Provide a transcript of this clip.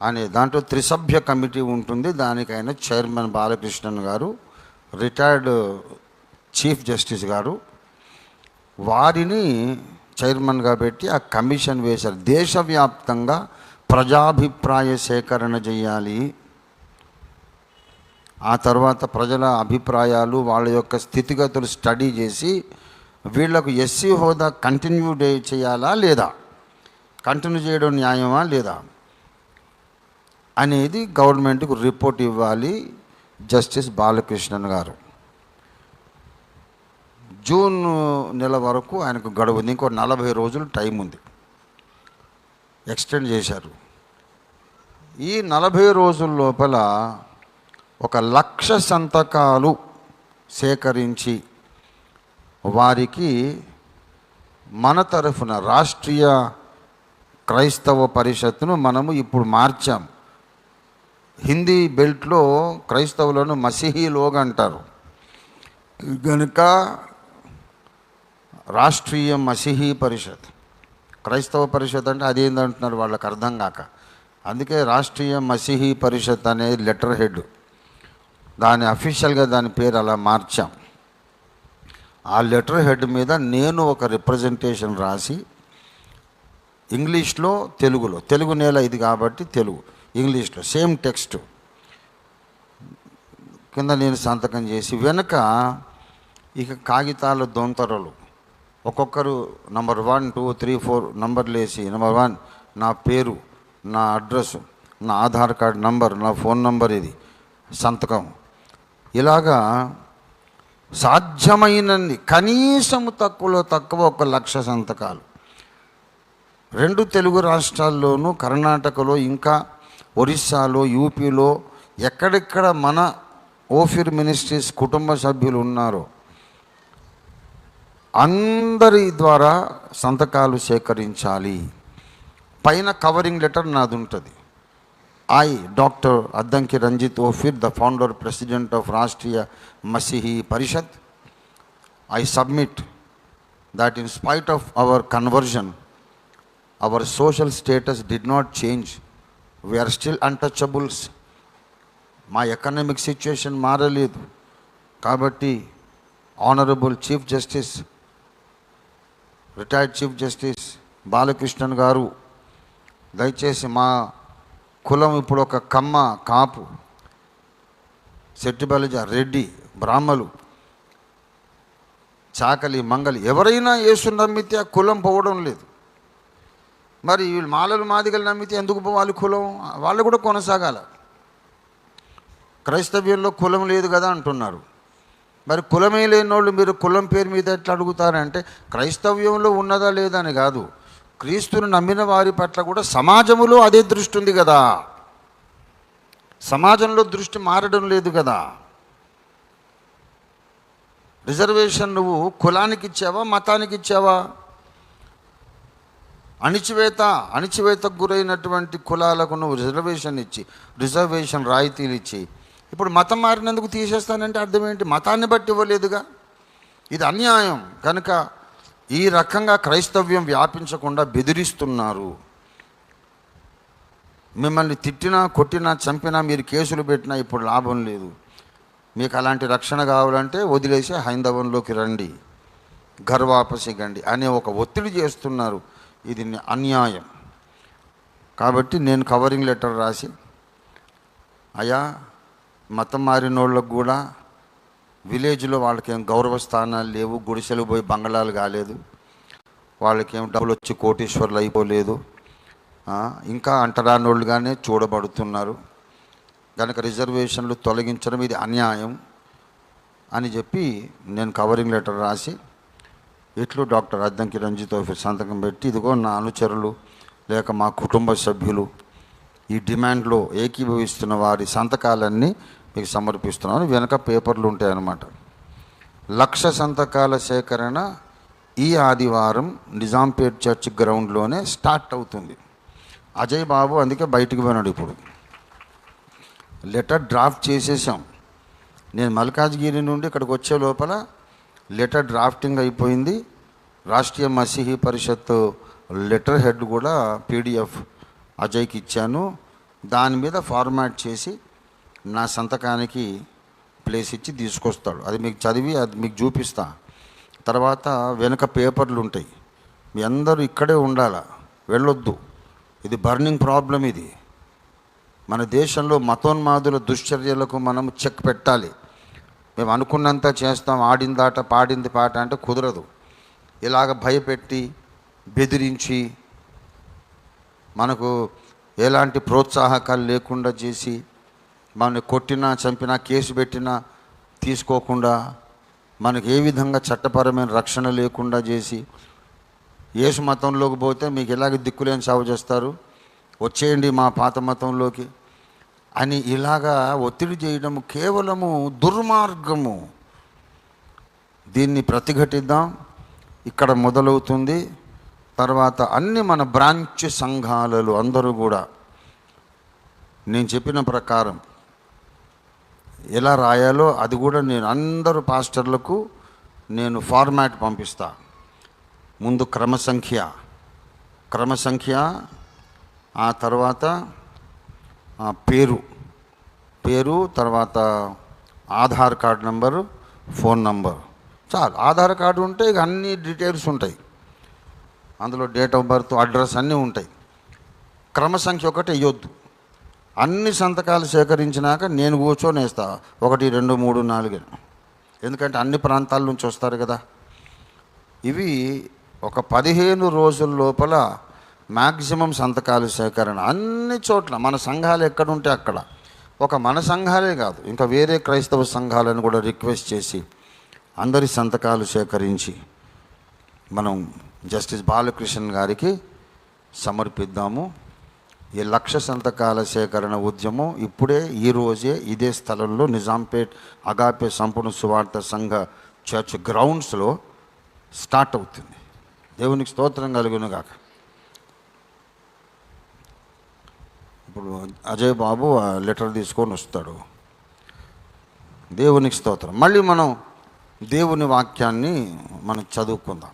అనే దాంట్లో త్రిసభ్య కమిటీ ఉంటుంది. దానికైనా చైర్మన్ బాలకృష్ణన్ గారు, రిటైర్డ్ చీఫ్ జస్టిస్ గారు, వారిని చైర్మన్గా పెట్టి ఆ కమిషన్ వేశారు. దేశవ్యాప్తంగా ప్రజాభిప్రాయ సేకరణ చేయాలి, ఆ తర్వాత ప్రజల అభిప్రాయాలు వాళ్ళ యొక్క స్థితిగతులు స్టడీ చేసి వీళ్లకు ఎస్సీ హోదా కంటిన్యూ చేయాలా లేదా, కంటిన్యూ చేయడం న్యాయమా లేదా అనేది గవర్నమెంట్కు రిపోర్ట్ ఇవ్వాలి జస్టిస్ బాలకృష్ణన్ గారు. జూన్ నెల వరకు ఆయనకు గడువు ఉంది. ఇంకో 40 రోజులు టైం ఉంది, ఎక్స్టెండ్ చేశారు. ఈ 40 రోజుల లోపల 1,00,000 సంతకాలు సేకరించి వారికి మన తరఫున రాష్ట్రీయ క్రైస్తవ పరిషత్తును మనము ఇప్పుడు మార్చాం. హిందీ బెల్ట్లో క్రైస్తవులను మసీహీలోగా అంటారు కనుక రాష్ట్రీయ మసీహీ పరిషత్, క్రైస్తవ పరిషత్ అంటే అదేంటంటున్నారు వాళ్ళకి అర్థం కాక. అందుకే రాష్ట్రీయ మసీహీ పరిషత్ అనేది లెటర్ హెడ్, దాని అఫీషియల్గా దాని పేరు అలా మార్చాం. ఆ లెటర్ హెడ్ మీద నేను ఒక రిప్రజెంటేషన్ రాసి ఇంగ్లీష్లో తెలుగులో, తెలుగు నేల ఇది కాబట్టి తెలుగు, ఇంగ్లీష్లో సేమ్ టెక్స్ట్ కింద నేను సంతకం చేసి వెనుక ఇక కాగితాల దొంతరలు ఒక్కొక్కరు నంబర్ 1, 2, 3, 4 నంబర్లు వేసి, నంబర్ 1 నా పేరు, నా అడ్రస్, నా ఆధార్ కార్డ్ నంబర్, నా ఫోన్ నంబర్, ఇది సంతకం. ఇలాగా సాధ్యమైనన్ని కనీసము తక్కువలో తక్కువ 1,00,000 సంతకాలు 2 తెలుగు రాష్ట్రాల్లోనూ, కర్ణాటకలో, ఇంకా ఒరిస్సాలో, యూపీలో ఎక్కడెక్కడ మన ఓఫిర్ మినిస్ట్రీస్ కుటుంబ సభ్యులు ఉన్నారో అందరి ద్వారా సంతకాలు సేకరించాలి. పైన కవరింగ్ లెటర్ నాది ఉంటుంది. I doctor Addanki Ranjith Ophir, the founder president of Rashtriya Masihi Parishad, I submit that in spite of our conversion, our social status did not change. We are still untouchables. మా ఎకనామిక్ సిచ్యుయేషన్ మారలేదు కాబట్టి honourable chief justice, retired chief justice Balakrishnan గారు, దయచేసి మా కులం ఇప్పుడు ఒక కమ్మ, కాపు, సెట్టిబలిజ, రెడ్డి, బ్రాహ్మలు, చాకలి, మంగలి ఎవరైనా యేసుని నమ్మితే ఆ కులం పోవడం లేదు. మరి వీళ్ళు మాలలు మాదిగలు నమ్మితే ఎందుకు పోవాలి కులం? వాళ్ళు కూడా కొనసాగాల. క్రైస్తవ్యంలో కులం లేదు కదా అంటున్నారు. మరి కులమే లేని వాళ్ళు మీరు కులం పేరు మీద ఎట్లా అడుగుతారంటే క్రైస్తవ్యంలో ఉన్నదా లేదా అని కాదు, క్రీస్తుని నమ్మిన వారి పట్ల కూడా సమాజంలో అదే దృష్టి ఉంది కదా. సమాజంలో దృష్టి మారడం లేదు కదా. రిజర్వేషన్ నువ్వు కులానికి ఇచ్చావా, మతానికి ఇచ్చావా? అణిచివేతకు గురైనటువంటి కులాలకు నువ్వు రిజర్వేషన్ రాయితీలు ఇచ్చి ఇప్పుడు మతం మారినందుకు తీసేస్తానంటే అర్థం ఏంటి? మతాన్ని బట్టి ఇవ్వలేదుగా. ఇది అన్యాయం. కనుక ఈ రకంగా క్రైస్తవ్యం వ్యాపించకుండా బెదిరిస్తున్నారు. మిమ్మల్ని తిట్టినా, కొట్టినా, చంపినా, మీరు కేసులు పెట్టినా ఇప్పుడు లాభం లేదు. మీకు అలాంటి రక్షణ కావాలంటే వదిలేసి హైందవంలోకి రండి, గర్వాపసి గండి అనే ఒక ఒత్తిడి చేస్తున్నారు. ఇది అన్యాయం. కాబట్టి నేను కవరింగ్ లెటర్ రాసి, అయ్యా మతం మారిన వాళ్ళకు కూడా విలేజ్లో వాళ్ళకేం గౌరవ స్థానాలు లేవు, గుడిసెలు పోయి బంగళాలు కాలేదు, వాళ్ళకేం డబ్బులు వచ్చి కోటీశ్వర్లు అయిపోలేదు, ఇంకా అంటరాని వాళ్ళుగానే చూడబడుతున్నారు. కనుక రిజర్వేషన్లు తొలగించడం ఇది అన్యాయం అని చెప్పి నేను కవరింగ్ లెటర్ రాసి ఇట్లు డాక్టర్ అద్దంకి రంజిత్ ఓఫిర్ సంతకం పెట్టి, ఇదిగో నా అనుచరులు లేక మా కుటుంబ సభ్యులు ఈ డిమాండ్లో ఏకీభవిస్తున్న వారి సంతకాలన్నీ మీకు సమర్పిస్తున్నాను. వెనక పేపర్లు ఉంటాయన్నమాట. 1,00,000 సంతకాల సేకరణ ఈ ఆదివారం నిజాంపేట్ చర్చ్ గ్రౌండ్లోనే స్టార్ట్ అవుతుంది. అజయ్ బాబు అందుకే బయటికి పోయినాడు. ఇప్పుడు లెటర్ డ్రాఫ్ట్ చేసేసాం. నేను మల్కాజ్గిరి నుండి ఇక్కడికి వచ్చే లోపల లెటర్ డ్రాఫ్టింగ్ అయిపోయింది. రాష్ట్రీయ మసీహీ పరిషత్ లెటర్ హెడ్ కూడా PDF అజయ్కి ఇచ్చాను. దాని మీద ఫార్మాట్ చేసి నా సంతకానికి ప్లేస్ ఇచ్చి తీసుకొస్తాడు. అది మీకు చదివి అది మీకు చూపిస్తా. తర్వాత వెనుక పేపర్లు ఉంటాయి. మీ అందరూ ఇక్కడే ఉండాలా, వెళ్ళొద్దు. ఇది బర్నింగ్ ప్రాబ్లం. ఇది మన దేశంలో మతోన్మాదుల దుశ్చర్యలకు మనం చెక్ పెట్టాలి. మేము అనుకున్నంత చేస్తాం, ఆడిందాట పాడింది పాట అంటే కుదరదు. ఇలాగ భయపెట్టి బెదిరించి మనకు ఎలాంటి ప్రోత్సాహకాలు లేకుండా చేసి మనని కొట్టినా చంపినా కేసు పెట్టినా తీసుకోకుండా మనకు ఏ విధంగా చట్టపరమైన రక్షణ లేకుండా చేసి యేసు మతంలోకి పోతే మీకు ఎలాగ దిక్కులేని సాగు చేస్తారు, వచ్చేయండి మా పాత మతంలోకి అని ఇలాగా ఒత్తిడి చేయడము కేవలము దుర్మార్గము. దీన్ని ప్రతిఘటిద్దాం. ఇక్కడ మొదలవుతుంది. తర్వాత అన్ని మన బ్రాంచ్ సంఘాలలో అందరూ కూడా నేను చెప్పిన ప్రకారం ఎలా రాయాలో అది కూడా నేను అందరూ పాస్టర్లకు నేను ఫార్మాట్ పంపిస్తా. ముందు క్రమసంఖ్య, ఆ తర్వాత పేరు, తర్వాత Aadhaar card number, phone number. చాలు. ఆధార్ కార్డు ఉంటే ఇక అన్ని డీటెయిల్స్ ఉంటాయి. అందులో డేట్ ఆఫ్ బర్త్, అడ్రస్ అన్నీ ఉంటాయి. క్రమసంఖ్య ఒకటి వేయొద్దు. అన్ని సంతకాలు సేకరించినాక నేను కూర్చొని వేస్తా 1 2 3 4. ఎందుకంటే అన్ని ప్రాంతాల నుంచి వస్తారు కదా. ఇవి ఒక 15 రోజుల లోపల మ్యాక్సిమం సంతకాలు సేకరణ అన్ని చోట్ల. మన సంఘాలు ఎక్కడుంటే అక్కడ, ఒక మన సంఘాలే కాదు ఇంకా వేరే క్రైస్తవ సంఘాలను కూడా రిక్వెస్ట్ చేసి అందరి సంతకాలు సేకరించి మనం జస్టిస్ బాలకృష్ణ గారికి సమర్పిద్దాము. ఈ 1,00,000 సంతకాల సేకరణ ఉద్యమం ఇప్పుడే ఈరోజే ఇదే స్థలంలో నిజాంపేట్ అగాపే సంపూర్ణ సువార్త సంఘ చర్చ్ గ్రౌండ్స్లో స్టార్ట్ అవుతుంది. దేవునికి స్తోత్రం కలుగును గాక. ఇప్పుడు అజయ్ బాబు ఆ లెటర్ తీసుకొని వస్తాడు. దేవునికి స్తోత్రం. మళ్ళీ మనం దేవుని వాక్యాన్ని మనం చదువుకుందాం.